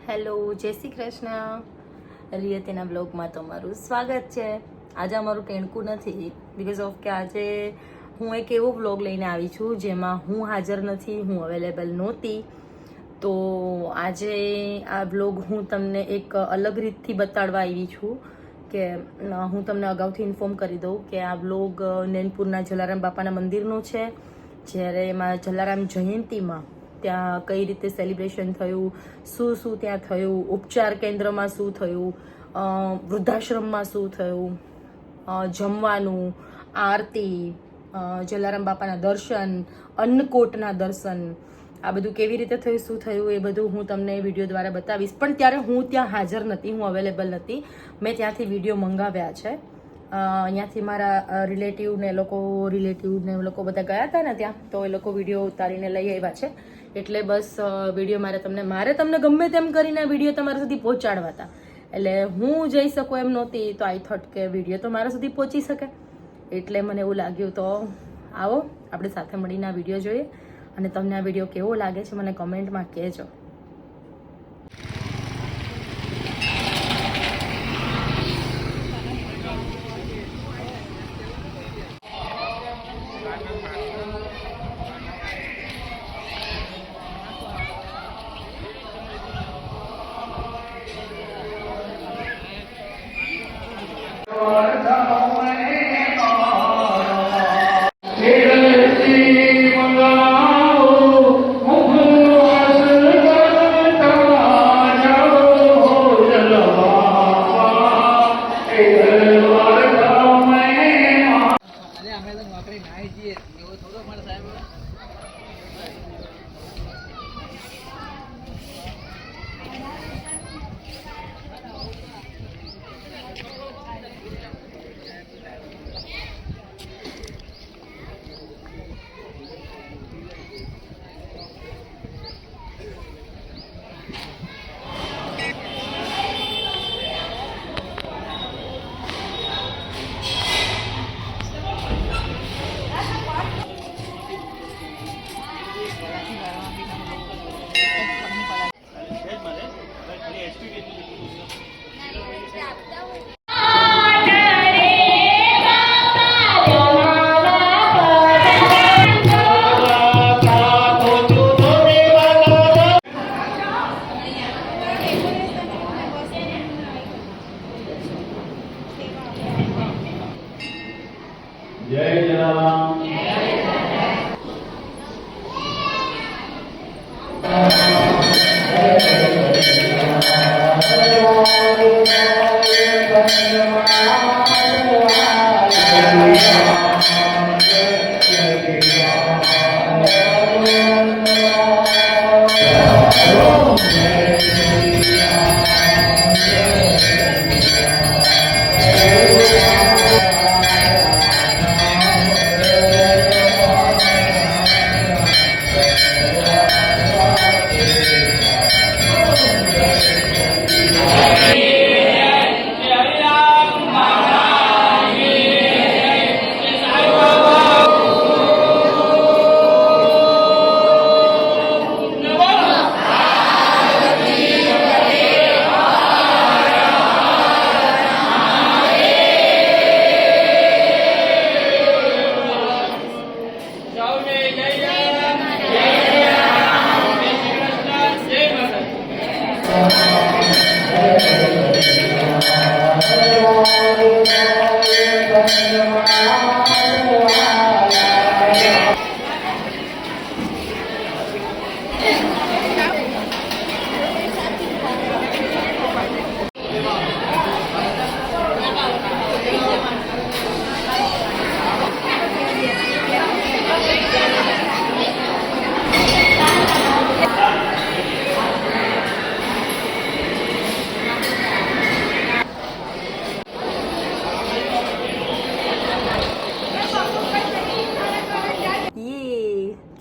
Hello, જય શ્રી કૃષ્ણ. રિયતીના બ્લોગમાં તમારું સ્વાગત છે. આજે અમારું ટેણકું નથી બિકોઝ ઓફ કે આજે હું એક એવો બ્લોગ લઈને આવી છું જેમાં હું હાજર નથી, હું અવેલેબલ નહોતી. તો આજે આ બ્લોગ હું તમને એક અલગ રીતથી બતાડવા આવી છું કે હું તમને અગાઉથી ઇન્ફોર્મ કરી દઉં કે આ બ્લોગ નેનપુરના જલારામ બાપાના મંદિરનો છે. જ્યારે એમાં જલારામ જયંતીમાં ત્યાં કઈ રીતે સેલિબ્રેશન થયું, શું શું ત્યાં થયું, ઉપચાર કેન્દ્રમાં શું થયું, વૃદ્ધાશ્રમમાં શું થયું, જમવાનું, આરતી, જલારામ બાપાના દર્શન, અન્નકોટના દર્શન, આ બધું કેવી રીતે થયું, શું થયું, એ બધું હું તમને વિડીયો દ્વારા બતાવીશ. પણ ત્યારે હું ત્યાં હાજર નથી, હું અવેલેબલ નથી. મેં ત્યાંથી વિડીયો મંગાવ્યા છે. અહીંયાથી મારા રિલેટિવને એ લોકો બધા ગયા હતા ને ત્યાં, તો એ લોકો વિડીયો ઉતારીને લઈ આવ્યા છે. એટલે બસ વિડીયો મારે તમને ગમે તેમ કરીને વિડીયો તમારા સુધી પહોંચાડવા હતા. એટલે હું જઈ શકું એમ નહોતી, તો આઈ થોટ કે વિડીયો તો મારા સુધી પહોંચી શકે. એટલે મને એવું લાગ્યું, તો આવો આપણે સાથે મળીને આ વિડીયો જોઈએ. અને તમને આ વિડીયો કેવો લાગે છે મને કમેન્ટમાં કહેજો. જય જલારામ.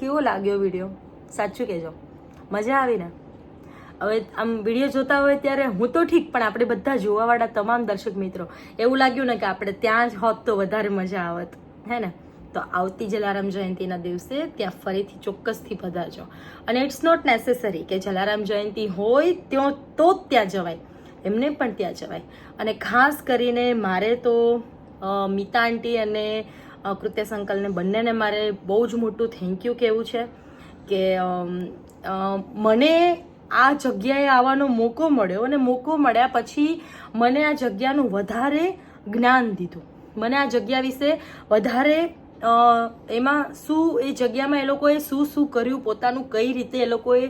કેવો લાગ્યો વિડીયો? સાચું કહેજો, મજા આવી ને? હવે આમ વિડીયો જોતા હોય ત્યારે હું તો ઠીક, પણ આપણે બધા જોવાવાળા તમામ દર્શક મિત્રો એવું લાગ્યું ને કે આપણે ત્યાં જ હોત તો વધારે મજા આવત, હે ને? તો આવતી જલારામ જયંતિના દિવસે ત્યાં ફરીથી ચોક્કસથી પધારજો. અને ઇટ્સ નોટ નેસેસરી કે જલારામ જયંતિ હોય ત્યાં તો જ ત્યાં જવાય, એમને પણ ત્યાં જવાય. અને ખાસ કરીને મારે તો મીતા આંટી અને કૃત્યા અંકલને બંનેને મારે બહુ જ મોટું થેન્ક યુ કહેવું છે કે મને આ જગ્યાએ આવવાનો મોકો મળ્યો, અને મોકો મળ્યા પછી મને આ જગ્યાનું વધારે જ્ઞાન દીધું, મને આ જગ્યા વિશે વધારે એમાં શું, એ જગ્યામાં એ લોકોએ શું કર્યું, પોતાનું કઈ રીતે એ લોકોએ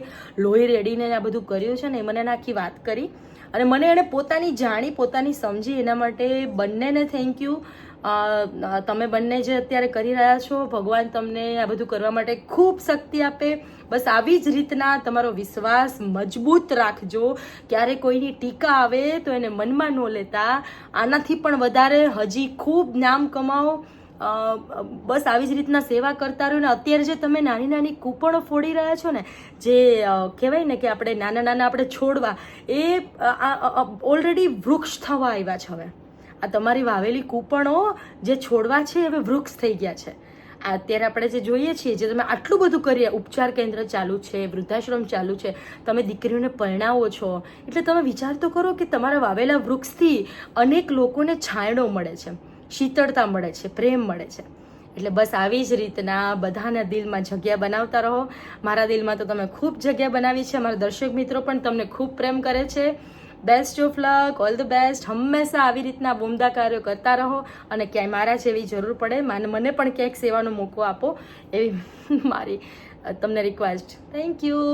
લોહી રેડીને આ બધું કર્યું છે ને, એ મને એને આખી વાત કરી. અને મને એણે પોતાની જાણી, પોતાની સમજી, એના માટે બંનેને થેન્ક યુ. તમે બંને જે અત્યારે કરી રહ્યા છો, ભગવાન તમને આ બધું કરવા માટે ખૂબ શક્તિ આપે. બસ આવી જ રીતના તમારો વિશ્વાસ મજબૂત રાખજો. ક્યારે કોઈની ટીકા આવે તો એને મનમાં ન લેતા, આનાથી પણ વધારે હજી ખૂબ નામ કમાવો. બસ આવી જ રીતના સેવા કરતા રહ્યો. ને અત્યારે જે તમે નાની નાની કૂપણો ફોડી રહ્યા છો ને, જે કહેવાય ને કે આપણે નાના નાના આપણે છોડવા, એ ઓલરેડી વૃક્ષ થવા આવ્યા છે. હવે આ તમારી વાવેલી કૂપણો જે છોડવા છે હવે વૃક્ષ થઈ ગયા છે. અત્યારે આપણે જે જોઈએ છીએ, જે તમે આટલું બધું કરીએ, ઉપચાર કેન્દ્ર ચાલુ છે, વૃદ્ધાશ્રમ ચાલુ છે, તમે દીકરીઓને પરણાવો છો, એટલે તમે વિચાર તો કરો કે તમારા વાવેલા વૃક્ષથી અનેક લોકોને છાંયડો મળે છે, શીતળતા મળે છે, પ્રેમ મળે છે. એટલે બસ આવી જ રીતના બધાના દિલમાં જગ્યા બનાવતા રહો. મારા દિલમાં તો તમે ખૂબ જગ્યા બનાવી છે. મારા દર્શક મિત્રો પણ તમને ખૂબ પ્રેમ કરે છે. Best of luck, all the best. હંમેશા આવી રીતના ઉમદા કાર્યો કરતા રહો, અને ક્યાંય મારા જેવી જરૂર પડે મને પણ ક્યાંક સેવાનો મોકો આપો, એવી મારી તમને રિક્વેસ્ટ. Thank you.